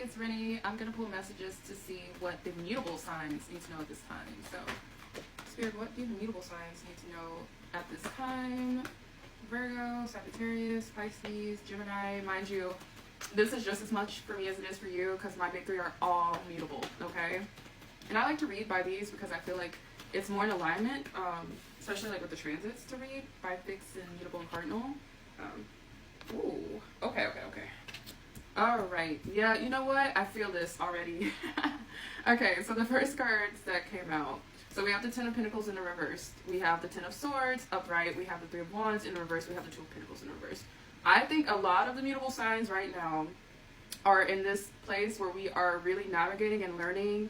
it's Rennie. I'm going to pull messages to see what the mutable signs need to know at this time. So, Spirit, what do the mutable signs need to know at this time? Virgo, Sagittarius, Pisces, Gemini. Mind you, this is just as much for me as it is for you because my big three are all mutable, okay? And I like to read by these because I feel like it's more in alignment, especially like with the transits to read by fixed and mutable and cardinal. Okay. All right. Yeah, you know what? I feel this already. Okay, so the first cards that came out. So we have the Ten of Pentacles in the reverse. We have the Ten of Swords upright. We have the Three of Wands in the reverse. We have the Two of Pentacles in the reverse. I think a lot of the mutable signs right now are in this place where we are really navigating and learning.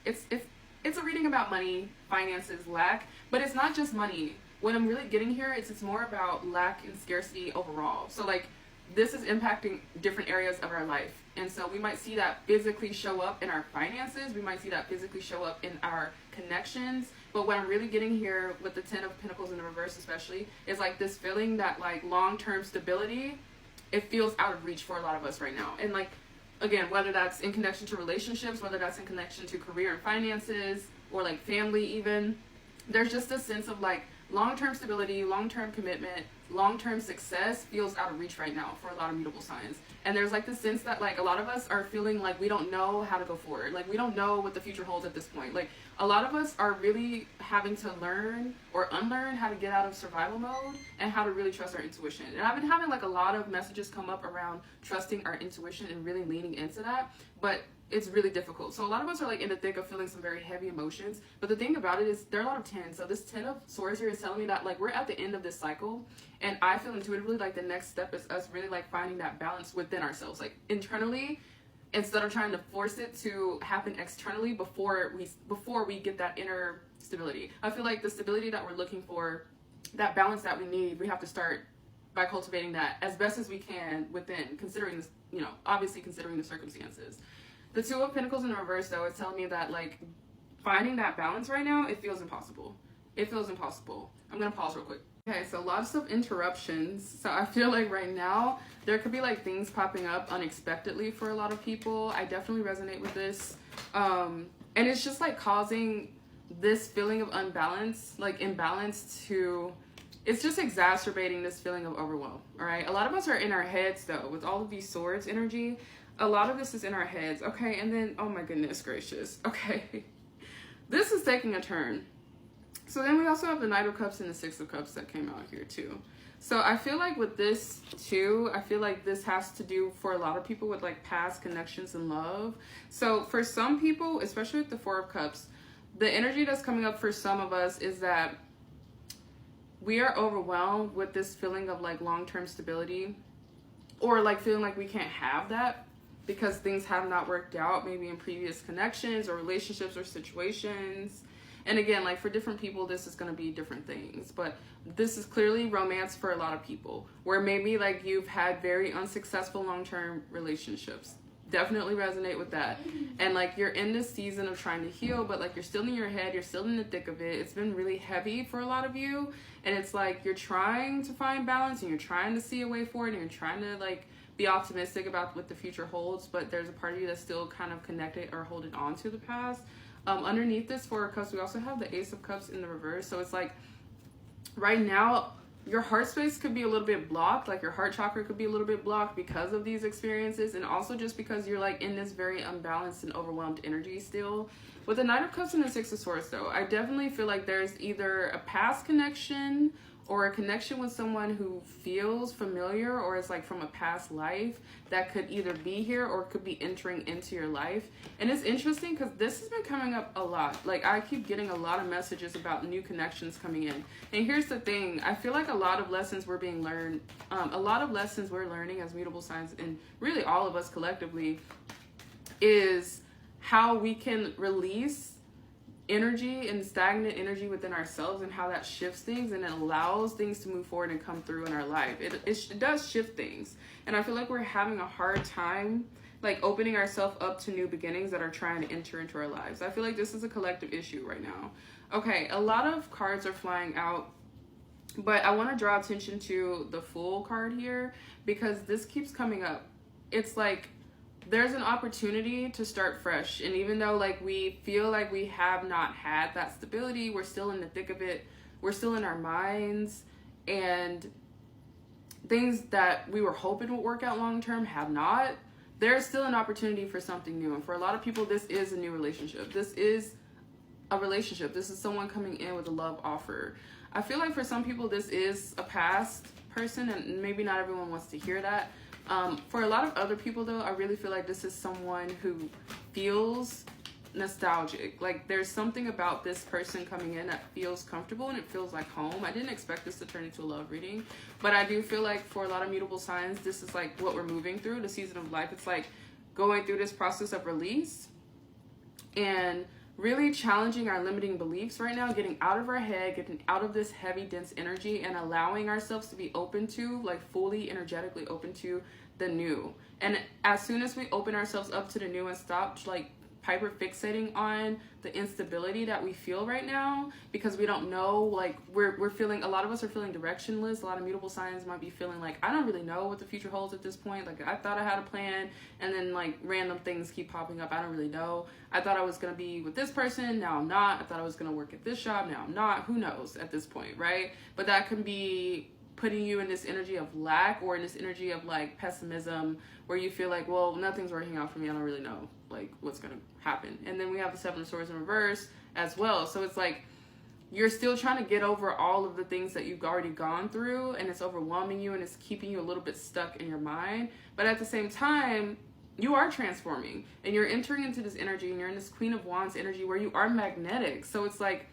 It's a reading about money, finances, lack, but it's not just money. What I'm really getting here is it's more about lack and scarcity overall. So like this is impacting different areas of our life. And so we might see that physically show up in our finances. We might see that physically show up in our connections. But what I'm really getting here with the Ten of Pentacles in the reverse especially is like this feeling that like long-term stability, it feels out of reach for a lot of us right now. And like, again, whether that's in connection to relationships, whether that's in connection to career and finances, or like family even, there's just a sense of like long-term stability, long-term commitment, long-term success feels out of reach right now for a lot of mutable signs. And there's like this sense that like a lot of us are feeling like we don't know how to go forward. Like we don't know what the future holds at this point. Like a lot of us are really having to learn or unlearn how to get out of survival mode and how to really trust our intuition. And I've been having like a lot of messages come up around trusting our intuition and really leaning into that. But it's really difficult. So a lot of us are like in the thick of feeling some very heavy emotions. But the thing about it is there are a lot of tens. So this Ten of Swords here is telling me that like we're at the end of this cycle. And I feel intuitively like the next step is us really like finding that balance within ourselves. Like internally, instead of trying to force it to happen externally before we get that inner stability. I feel like the stability that we're looking for, that balance that we need, we have to start by cultivating that as best as we can within, considering this, you know, obviously considering the circumstances. The Two of Pentacles in the reverse, though, is telling me that, like, finding that balance right now, it feels impossible. It feels impossible. I'm going to pause real quick. Okay, so lots of interruptions. So I feel like right now, there could be, like, things popping up unexpectedly for a lot of people. I definitely resonate with this. And it's just, like, causing this feeling of unbalance, like, imbalance to... It's just exacerbating this feeling of overwhelm, all right? A lot of us are in our heads, though, with all of these swords energy. A lot of this is in our heads. Okay, and then, oh my goodness gracious. Okay, this is taking a turn. So then we also have the Knight of Cups and the Six of Cups that came out here too. So I feel like with this too, I feel like this has to do for a lot of people with like past connections and love. So for some people, especially with the Four of Cups, the energy that's coming up for some of us is that we are overwhelmed with this feeling of like long-term stability, or like feeling like we can't have that because things have not worked out, maybe in previous connections or relationships or situations. And again, like for different people, this is going to be different things, but this is clearly romance for a lot of people, where maybe like you've had very unsuccessful long-term relationships. Definitely resonate with that. And like you're in this season of trying to heal, but like you're still in your head, you're still in the thick of it. It's been really heavy for a lot of you. And it's like you're trying to find balance and you're trying to see a way forward and you're trying to like be optimistic about what the future holds, but there's a part of you that's still kind of connected or holding on to the past. Underneath this Four of Cups, we also have the Ace of Cups in the reverse. So it's like right now, your heart space could be a little bit blocked, like your heart chakra could be a little bit blocked because of these experiences, and also just because you're like in this very unbalanced and overwhelmed energy still. With the Knight of Cups and the Six of Swords though, I definitely feel like there's either a past connection or a connection with someone who feels familiar or is like from a past life that could either be here or could be entering into your life. And it's interesting because this has been coming up a lot. Like I keep getting a lot of messages about new connections coming in. And here's the thing, I feel like a lot of lessons we're being learned, a lot of lessons we're learning as mutable signs, and really all of us collectively, is how we can release energy and stagnant energy within ourselves, and how that shifts things and it allows things to move forward and come through in our life. It does shift things, and I feel like we're having a hard time like opening ourselves up to new beginnings that are trying to enter into our lives. I feel like this is a collective issue right now. Okay, a lot of cards are flying out, but I want to draw attention to the Fool card here because this keeps coming up. it's like there's an opportunity to start fresh. And even though like we feel like we have not had that stability, we're still in the thick of it. We're still in our minds, and things that we were hoping would work out long term have not. There's still an opportunity for something new. And for a lot of people, this is a new relationship. This is a relationship. This is someone coming in with a love offer. I feel like for some people, this is a past person, and maybe not everyone wants to hear that. For a lot of other people, though, I really feel like this is someone who feels nostalgic. Like there's something about this person coming in that feels comfortable and it feels like home. I didn't expect this to turn into a love reading, but I do feel like for a lot of mutable signs, this is like what we're moving through, the season of life. It's like going through this process of release and really challenging our limiting beliefs right now, getting out of our head, getting out of this heavy, dense energy, and allowing ourselves to be open to, like fully energetically open to the new. And as soon as we open ourselves up to the new and stop like hyper fixating on the instability that we feel right now, because we don't know, like we're feeling, a lot of us are feeling directionless. A lot of mutable signs might be feeling like, I don't really know what the future holds at this point. Like I thought I had a plan, and then like random things keep popping up. I don't really know. I thought I was going to be with this person, now I'm not. I thought I was going to work at this job, now I'm not. Who knows at this point, right? But that can be putting you in this energy of lack, or in this energy of like pessimism, where you feel like, well, nothing's working out for me. I don't really know like what's going to happen. And then we have the Seven of Swords in reverse as well. So it's like you're still trying to get over all of the things that you've already gone through, and it's overwhelming you and it's keeping you a little bit stuck in your mind. But at the same time, you are transforming and you're entering into this energy, and you're in this Queen of Wands energy where you are magnetic. So it's like,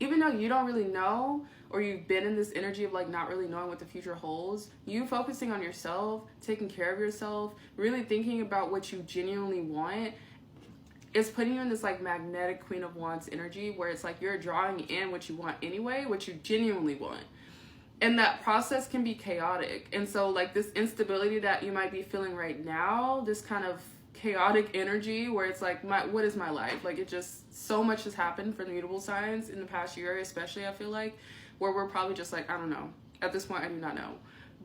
even though you don't really know, or you've been in this energy of like not really knowing what the future holds, you focusing on yourself, taking care of yourself, really thinking about what you genuinely want, is putting you in this like magnetic Queen of Wands energy, where it's like you're drawing in what you want anyway, what you genuinely want. And that process can be chaotic. And so like this instability that you might be feeling right now, this kind of chaotic energy where it's like, what is my life? Like it just, so much has happened for the mutable signs in the past year, especially, I feel like, where we're probably just like, I don't know. At this point, I do not know.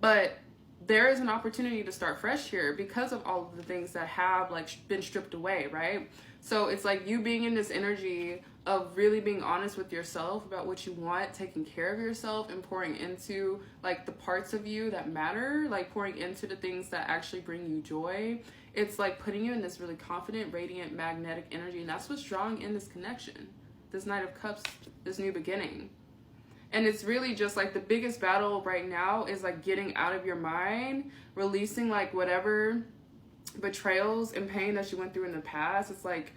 But there is an opportunity to start fresh here because of all of the things that have like been stripped away, right? So it's like you being in this energy of really being honest with yourself about what you want, taking care of yourself, and pouring into like the parts of you that matter, like pouring into the things that actually bring you joy. It's like putting you in this really confident, radiant, magnetic energy. And that's what's drawing in this connection, this Knight of Cups, this new beginning. And it's really just like the biggest battle right now is like getting out of your mind, releasing like whatever betrayals and pain that you went through in the past. It's like,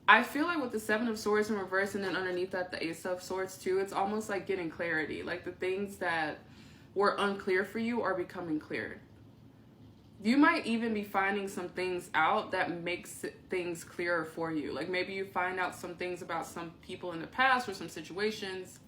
I feel like with the Seven of Swords in reverse, and then underneath that the Ace of Swords too, it's almost like getting clarity. Like the things that were unclear for you are becoming clear. You might even be finding some things out that makes things clearer for you. Like maybe you find out some things about some people in the past or some situations.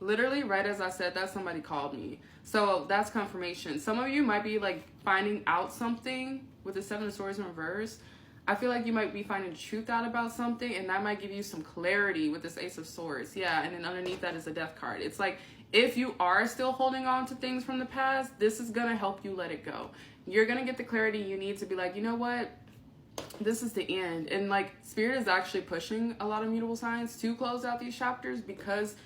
Literally, right as I said that, somebody called me. So that's confirmation. Some of you might be like finding out something with the Seven of Swords in reverse. I feel like you might be finding the truth out about something, and that might give you some clarity with this Ace of Swords. Yeah, and then underneath that is a Death card. It's like, if you are still holding on to things from the past, this is going to help you let it go. You're going to get the clarity you need to be like, you know what? This is the end. And like Spirit is actually pushing a lot of mutable signs to close out these chapters, because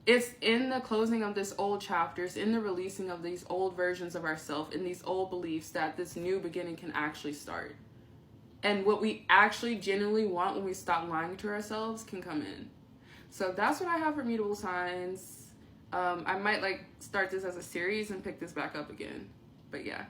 it's in the closing of this old chapters, in the releasing of these old versions of ourselves, in these old beliefs, that this new beginning can actually start. And what we actually genuinely want when we stop lying to ourselves can come in. So that's what I have for mutable signs. I might like start this as a series and pick this back up again. But yeah.